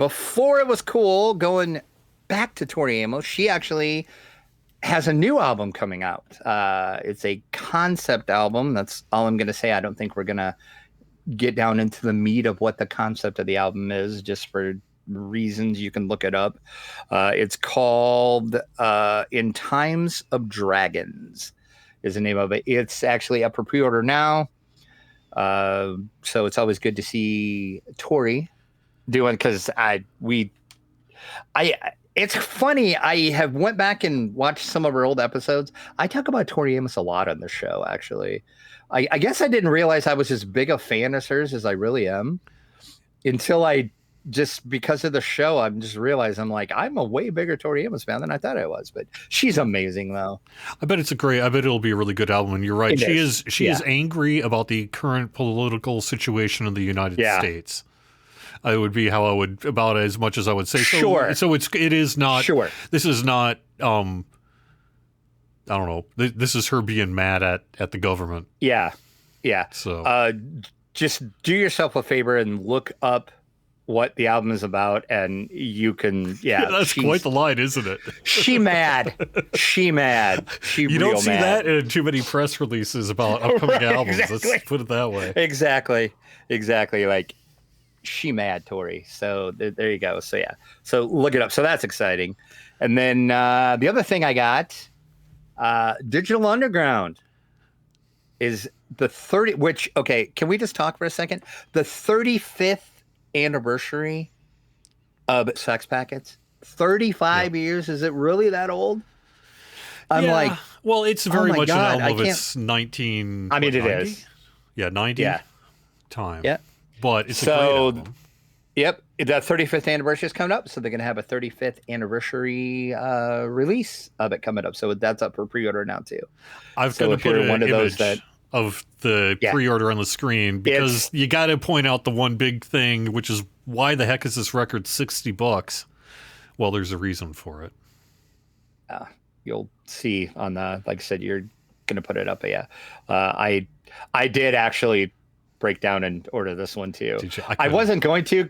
before it was cool going back to Tori Amos, she actually has a new album coming out. It's a concept album. That's all I'm going to say. I don't think we're going to get down into the meat of what the concept of the album is, just for reasons you can look it up. It's called In Times of Dragons is the name of it. It's actually up for pre-order now. So it's always good to see Tori doing, because it's funny. I have went back and watched some of her old episodes. I talk about Tori Amos a lot on the show, actually. I guess I didn't realize I was as big a fan of hers as I really am until because of the show, I'm just realized I'm a way bigger Tori Amos fan than I thought I was. But she's amazing, though. I bet it'll be a really good album. And you're right. She is angry about the current political situation in the United States. It would be how I would, about as much as I would say. Sure. So it is not. Sure. This is not. I don't know. This is her being mad at the government. Yeah. So just do yourself a favor and look up what the album is about, and you can. Yeah, that's quite the line, isn't it? She mad. She mad. She. You don't see that in too many press releases about upcoming albums. Exactly. Let's put it that way. Exactly. Like, she mad, Tori. So there you go. So yeah. So look it up. So that's exciting. And then the other thing I got, Digital Underground is the 30. Which, okay, can we just talk for a second? The 35th anniversary of Sex Packets. 35 years. Is it really that old? I'm like, well, it's very much God, an album of its 19. I mean, it 90? is. Yeah, 90 time. Yeah. But it's a great album. Yep, that 35th anniversary is coming up, so they're going to have a 35th anniversary release of it coming up. So that's up for pre-order now too. I've got to put an image of the pre-order on the screen, because you got to point out the one big thing, which is, why the heck is this record $60? Well, there's a reason for it. You'll see on the, like I said, you're going to put it up. But yeah, I did actually break down and order this one too. I wasn't going to,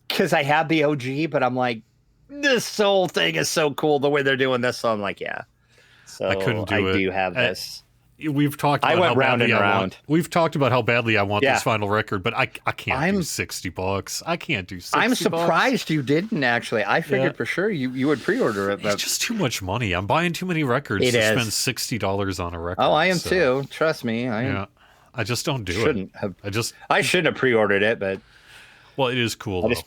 because I have the OG, but I'm like, this whole thing is so cool the way they're doing this. So I'm like, yeah. So I couldn't do it. I do have this. We've talked about how badly I want. We've talked about how badly I want this final record, but I can't do $60. I can't do $60. I'm surprised you didn't actually. I figured for sure you would pre-order it. But it's just too much money. I'm buying too many records to spend $60 on a record. Oh, I am too. Trust me. I just don't do it. I shouldn't have pre-ordered it, but it is cool. I just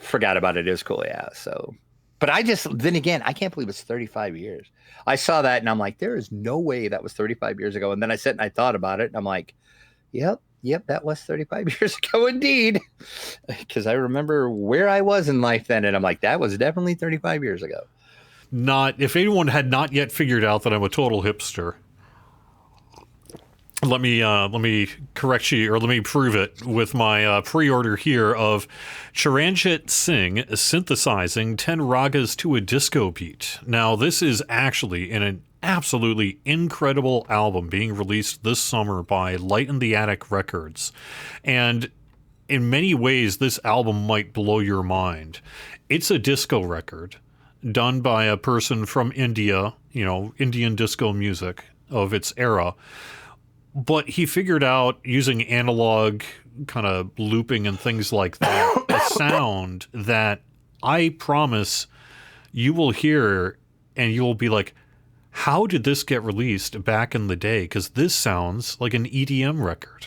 forgot about it. It is cool, yeah. So, but then again, I can't believe it's 35 years. I saw that and I'm like, there is no way that was 35 years ago. And then I sat and I thought about it and I'm like, yep, that was 35 years ago indeed. Because I remember where I was in life then, and I'm like, that was definitely 35 years ago. If anyone had not yet figured out that I'm a total hipster, let me correct you, or let me prove it with my pre-order here of Charanjit Singh synthesizing 10 ragas to a disco beat. Now, this is actually an absolutely incredible album being released this summer by Light in the Attic Records. And in many ways, this album might blow your mind. It's a disco record done by a person from India, Indian disco music of its era. But he figured out, using analog kind of looping and things like that, a sound that I promise you will hear and you will be like, how did this get released back in the day? Because this sounds like an EDM record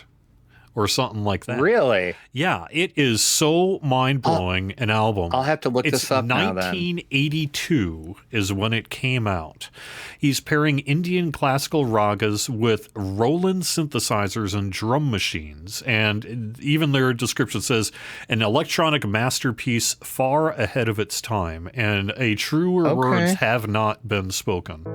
or something like that. Really? Yeah, it is so mind-blowing an album. I'll have to look this up now then. 1982 is when it came out. He's pairing Indian classical ragas with Roland synthesizers and drum machines. And even their description says, an electronic masterpiece far ahead of its time. And truer words have not been spoken.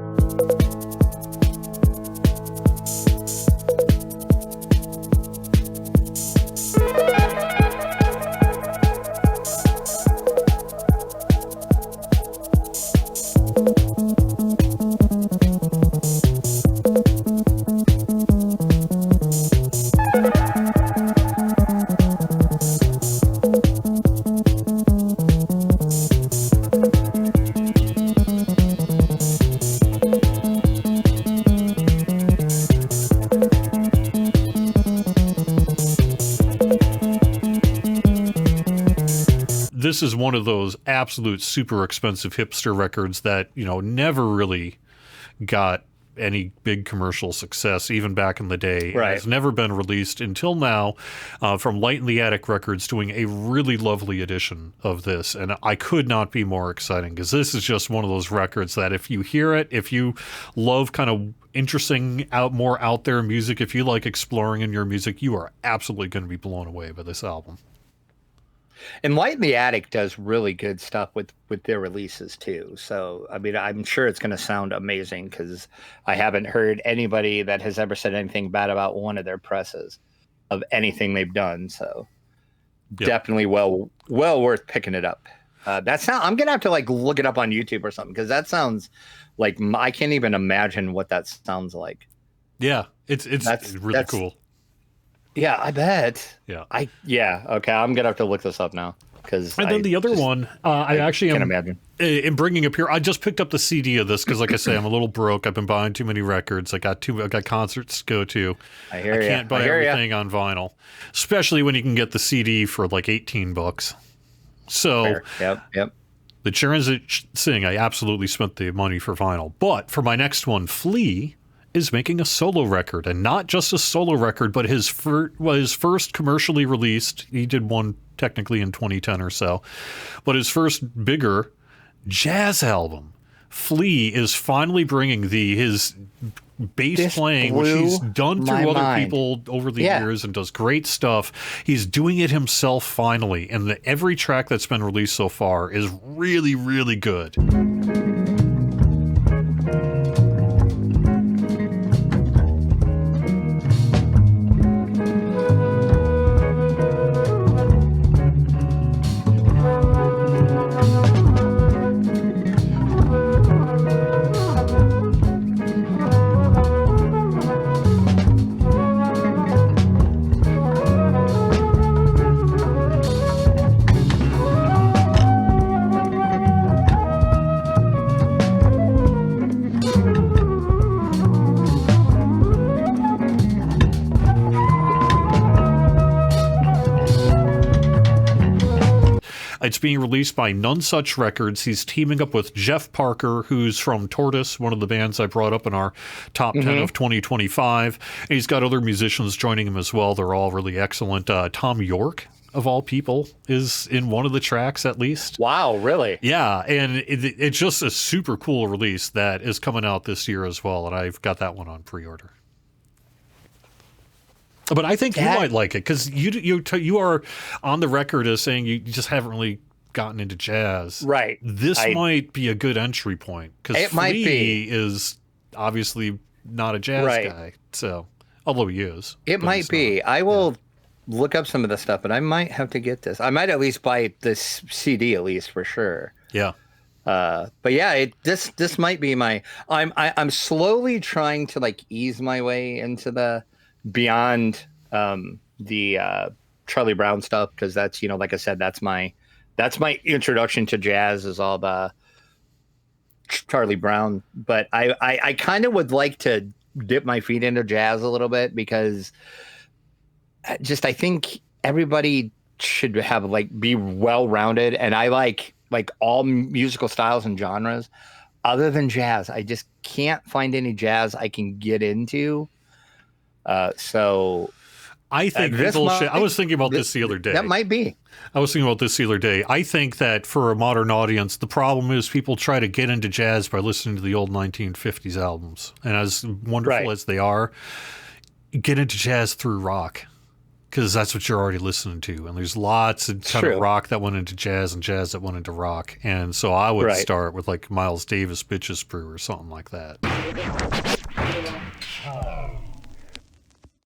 this is one of those absolute super expensive hipster records that, never really got any big commercial success, even back in the day. Right. It's never been released until now, from Light in the Attic Records doing a really lovely edition of this. And I could not be more exciting, because this is just one of those records that if you hear it, if you love kind of interesting, more out there music, if you like exploring in your music, you are absolutely going to be blown away by this album. And Light in the Attic does really good stuff with their releases too. So, I mean, I'm sure it's going to sound amazing, because I haven't heard anybody that has ever said anything bad about one of their presses of anything they've done. So definitely well worth picking it up. I'm going to have to like look it up on YouTube or something, because that sounds like I can't even imagine what that sounds like. Yeah, it's really cool. Yeah, I bet. Yeah. Okay, I'm going to have to look this up now. And then the other one, I actually can't imagine. In bringing up here, I just picked up the CD of this because, like I say, I'm a little broke. I've been buying too many records. I got concerts to go to. I can't buy everything on vinyl, especially when you can get the CD for like $18. So, Yep. The Charanjit Singh, I absolutely spent the money for vinyl. But for my next one, Flea is making a solo record, and not just a solo record, but his first commercially released. He did one technically in 2010 or so, but his first bigger jazz album. Flea is finally bringing his bass playing, which he's done through other people over the years and does great stuff. He's doing it himself finally, and every track that's been released so far is really, really good. It's being released by None Such Records. He's teaming up with Jeff Parker, who's from Tortoise, one of the bands I brought up in our top 10 of 2025. And he's got other musicians joining him as well. They're all really excellent. Tom York, of all people, is in one of the tracks at least. Wow, really? Yeah, and it's just a super cool release that is coming out this year as well, and I've got that one on pre-order. But I think you might like it, because you are on the record as saying you just haven't really gotten into jazz. Right. This might be a good entry point, because Flea is obviously not a jazz guy. So, although he is. It might be. I will look up some of the stuff, but I might have to get this. I might at least buy this CD at least for sure. Yeah. But yeah, this might be my. I'm slowly trying to like ease my way into the beyond the Charlie Brown stuff, because that's, like I said, that's my introduction to jazz, is all the Charlie Brown. But I kind of would like to dip my feet into jazz a little bit, because I think everybody should have be well-rounded, and I like all musical styles and genres other than jazz. I just can't find any jazz I can get into. So I think I was thinking about this the other day. That might be. I was thinking about this the other day. I think that for a modern audience, the problem is people try to get into jazz by listening to the old 1950s albums. And as wonderful as they are, get into jazz through rock, because that's what you're already listening to. And there's lots of kind of rock that went into jazz and jazz that went into rock. And so I would start with Miles Davis, Bitches Brew, or something like that.